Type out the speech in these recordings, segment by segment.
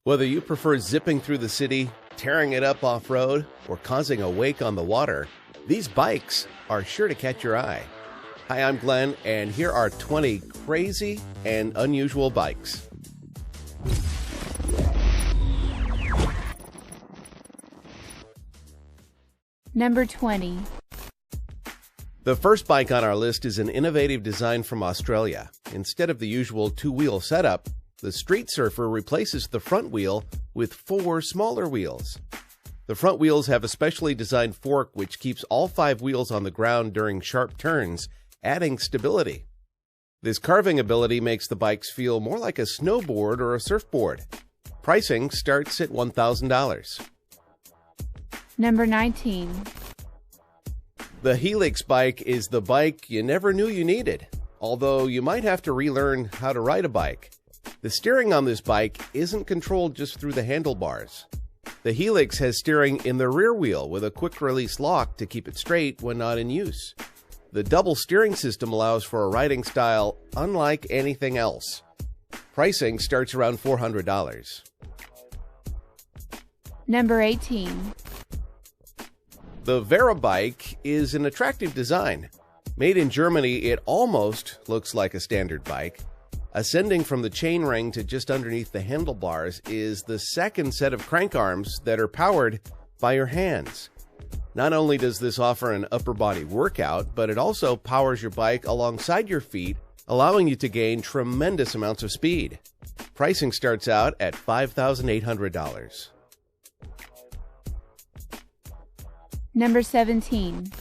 Whether you prefer zipping through the city, tearing it up off-road, or causing a wake on the water, these bikes are sure to catch your eye. Hi, I'm Glenn, and here are 20 crazy and unusual bikes. Number 20. The first bike on our list is an innovative design from Australia. Instead of the usual two-wheel setup, the Street Surfer replaces the front wheel with 4 smaller wheels. The front wheels have a specially designed fork which keeps all 5 wheels on the ground during sharp turns, adding stability. This carving ability makes the bikes feel more like a snowboard or a surfboard. Pricing starts at $1,000. Number 19. The Helix bike is the bike you never knew you needed, although you might have to relearn how to ride a bike. The steering on this bike isn't controlled just through the handlebars. The Helix has steering in the rear wheel with a quick-release lock to keep it straight when not in use. The double steering system allows for a riding style unlike anything else. Pricing starts around $400. Number 18. The Vera bike is an attractive design. Made in Germany, it almost looks like a standard bike. Ascending from the chainring to just underneath the handlebars is the second set of crank arms that are powered by your hands. Not only does this offer an upper body workout, but it also powers your bike alongside your feet, allowing you to gain tremendous amounts of speed. Pricing starts out at $5,800. Number 17.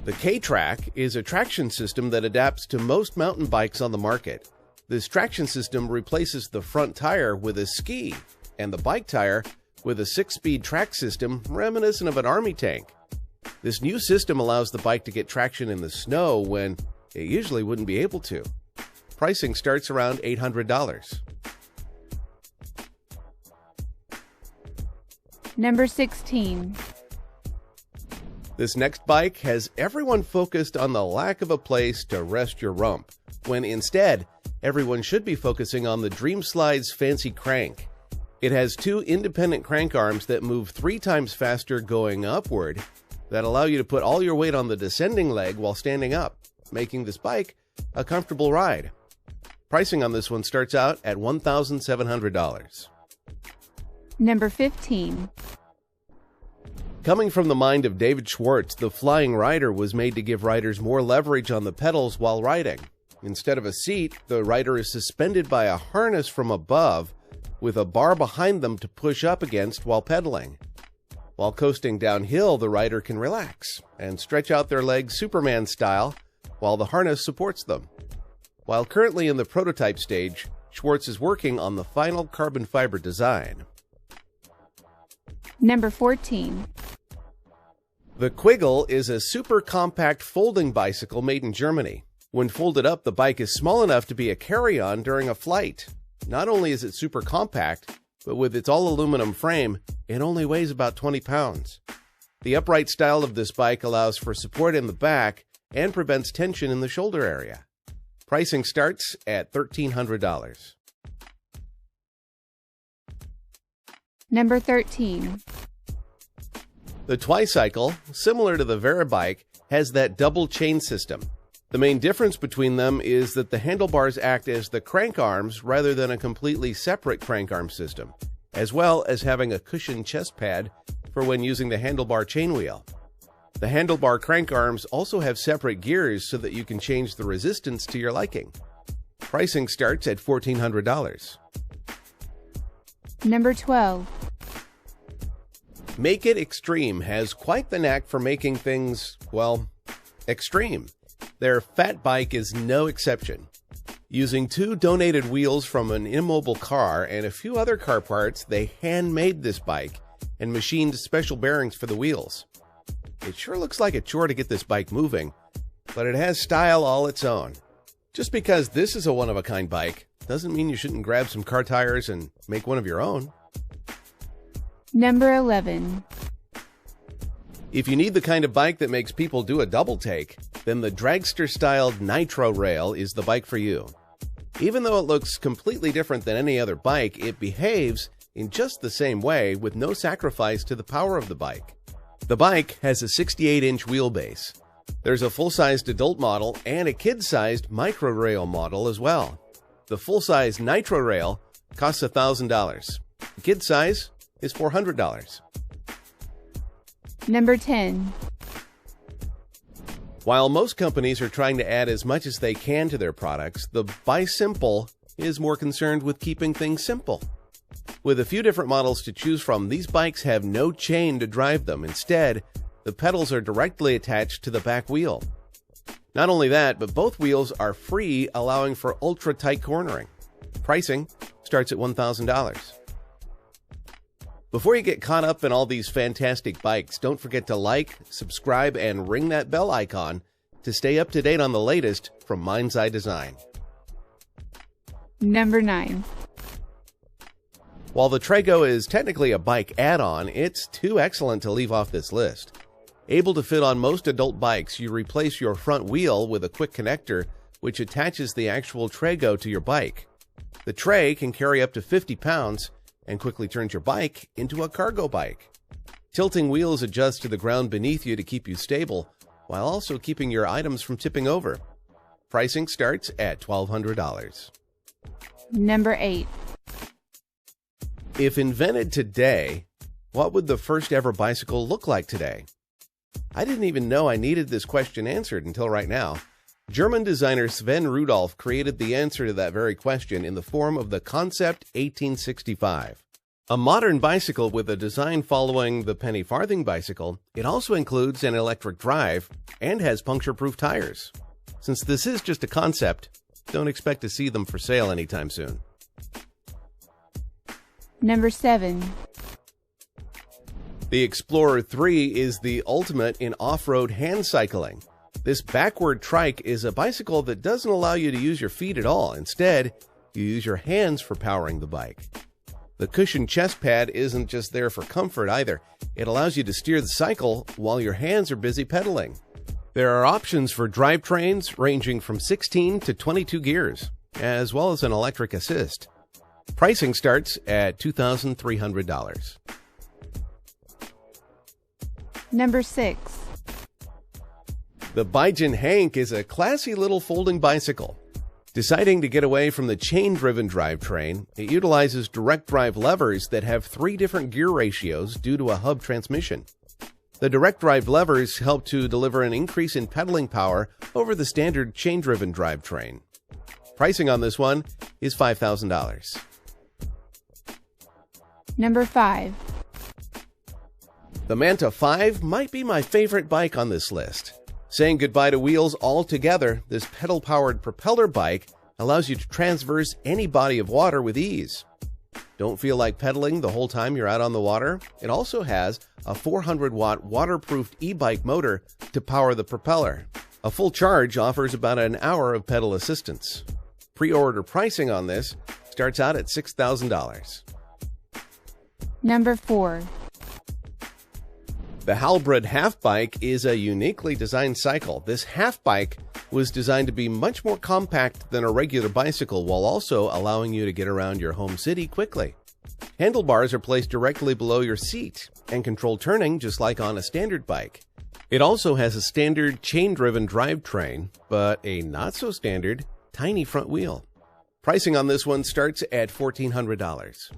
The K-Track is a traction system that adapts to most mountain bikes on the market. This traction system replaces the front tire with a ski and the bike tire with a 6-speed track system reminiscent of an army tank. This new system allows the bike to get traction in the snow when it usually wouldn't be able to. Pricing starts around $800. Number 16. This next bike has everyone focused on the lack of a place to rest your rump, when instead, everyone should be focusing on the Dream Slide's fancy crank. It has 2 independent crank arms that move 3 times faster going upward that allow you to put all your weight on the descending leg while standing up, making this bike a comfortable ride. Pricing on this one starts out at $1,700. Number 15. Coming from the mind of David Schwartz, the Flying Rider was made to give riders more leverage on the pedals while riding. Instead of a seat, the rider is suspended by a harness from above with a bar behind them to push up against while pedaling. While coasting downhill, the rider can relax and stretch out their legs Superman style while the harness supports them. While currently in the prototype stage, Schwartz is working on the final carbon fiber design. Number 14. The Quiggle is a super compact folding bicycle made in Germany. When folded up, the bike is small enough to be a carry-on during a flight. Not only is it super compact, but with its all-aluminum frame, it only weighs about 20 pounds. The upright style of this bike allows for support in the back and prevents tension in the shoulder area. Pricing starts at $1,300. Number 13. The Twicycle, similar to the Vera bike, has that double chain system. The main difference between them is that the handlebars act as the crank arms rather than a completely separate crank arm system, as well as having a cushioned chest pad for when using the handlebar chainwheel. The handlebar crank arms also have separate gears so that you can change the resistance to your liking. Pricing starts at $1,400. Number 12. Make It Extreme has quite the knack for making things, well, extreme. Their fat bike is no exception. Using 2 donated wheels from an immobile car and a few other car parts, they handmade this bike and machined special bearings for the wheels. It sure looks like a chore to get this bike moving, but it has style all its own. Just because this is a one-of-a-kind bike doesn't mean you shouldn't grab some car tires and make one of your own. Number 11. If you need the kind of bike that makes people do a double take, then the dragster-styled Nitro Rail is the bike for you. Even though it looks completely different than any other bike, it behaves in just the same way with no sacrifice to the power of the bike. The bike has a 68-inch wheelbase. There's a full-sized adult model and a kid-sized micro rail model as well. The full-size Nitro Rail costs $1,000. The kid size is $400. Number 10. While most companies are trying to add as much as they can to their products, the Bisimple is more concerned with keeping things simple. With a few different models to choose from, these bikes have no chain to drive them. Instead, the pedals are directly attached to the back wheel. Not only that, but both wheels are free, allowing for ultra-tight cornering. Pricing starts at $1,000. Before you get caught up in all these fantastic bikes, don't forget to like, subscribe, and ring that bell icon to stay up to date on the latest from Mind's Eye Design. Number 9. While the Trago is technically a bike add-on, it's too excellent to leave off this list. Able to fit on most adult bikes, you replace your front wheel with a quick connector which attaches the actual Trago to your bike. The tray can carry up to 50 pounds and quickly turns your bike into a cargo bike. Tilting wheels adjust to the ground beneath you to keep you stable, while also keeping your items from tipping over. Pricing starts at $1,200. Number 8. If invented today, what would the first ever bicycle look like today? I didn't even know I needed this question answered until right now. German designer Sven Rudolph created the answer to that very question in the form of the Concept 1865. A modern bicycle with a design following the penny farthing bicycle, it also includes an electric drive and has puncture-proof tires. Since this is just a concept, don't expect to see them for sale anytime soon. Number 7. The Explorer 3 is the ultimate in off-road hand cycling. This backward trike is a bicycle that doesn't allow you to use your feet at all. Instead, you use your hands for powering the bike. The cushioned chest pad isn't just there for comfort either. It allows you to steer the cycle while your hands are busy pedaling. There are options for drivetrains ranging from 16 to 22 gears, as well as an electric assist. Pricing starts at $2,300. Number 6. The Baijin Hank is a classy little folding bicycle. Deciding to get away from the chain-driven drivetrain, it utilizes direct drive levers that have 3 different gear ratios due to a hub transmission. The direct drive levers help to deliver an increase in pedaling power over the standard chain-driven drivetrain. Pricing on this one is $5,000. Number 5. The Manta 5 might be my favorite bike on this list. Saying goodbye to wheels altogether, this pedal-powered propeller bike allows you to traverse any body of water with ease. Don't feel like pedaling the whole time you're out on the water? It also has a 400-watt waterproofed e-bike motor to power the propeller. A full charge offers about an hour of pedal assistance. Pre-order pricing on this starts out at $6,000. Number 4. The Halbrud Half Bike is a uniquely designed cycle. This half bike was designed to be much more compact than a regular bicycle while also allowing you to get around your home city quickly. Handlebars are placed directly below your seat and control turning just like on a standard bike. It also has a standard chain-driven drivetrain, but a not-so-standard tiny front wheel. Pricing on this one starts at $1,400.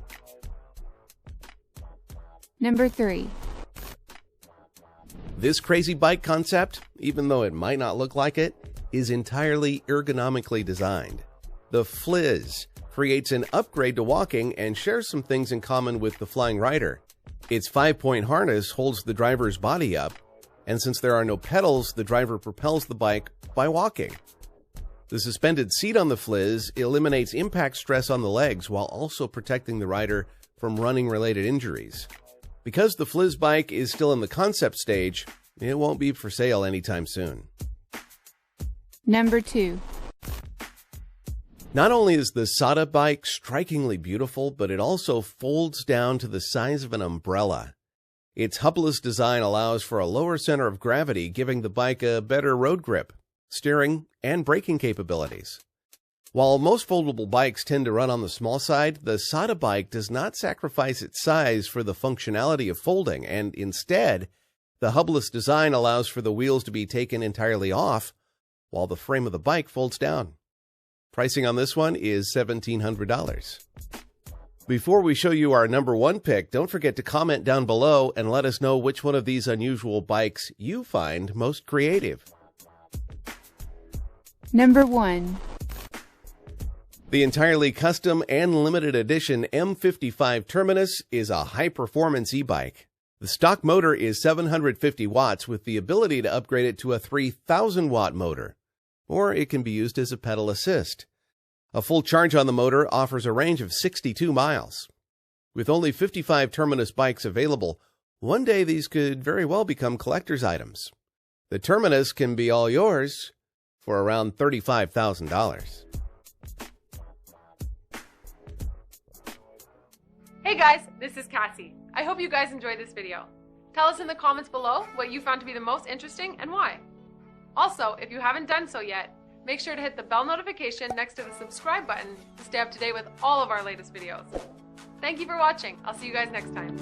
Number 3. This crazy bike concept, even though it might not look like it, is entirely ergonomically designed. The Fliz creates an upgrade to walking and shares some things in common with the Flying Rider. Its 5-point harness holds the driver's body up, and since there are no pedals, the driver propels the bike by walking. The suspended seat on the Fliz eliminates impact stress on the legs while also protecting the rider from running-related injuries. Because the Fliz bike is still in the concept stage, it won't be for sale anytime soon. Number 2. Not only is the Sada bike strikingly beautiful, but it also folds down to the size of an umbrella. Its hubless design allows for a lower center of gravity, giving the bike a better road grip, steering, and braking capabilities. While most foldable bikes tend to run on the small side, the Sada bike does not sacrifice its size for the functionality of folding, and instead, the hubless design allows for the wheels to be taken entirely off, while the frame of the bike folds down. Pricing on this one is $1,700. Before we show you our number one pick, don't forget to comment down below and let us know which one of these unusual bikes you find most creative. Number 1. The entirely custom and limited edition M55 Terminus is a high-performance e-bike. The stock motor is 750 watts with the ability to upgrade it to a 3,000-watt motor, or it can be used as a pedal assist. A full charge on the motor offers a range of 62 miles. With only 55 Terminus bikes available, one day these could very well become collector's items. The Terminus can be all yours for around $35,000. Hey guys, this is Cassie. I hope you guys enjoyed this video. Tell us in the comments below what you found to be the most interesting and why. Also, if you haven't done so yet, make sure to hit the bell notification next to the subscribe button to stay up to date with all of our latest videos. Thank you for watching. I'll see you guys next time.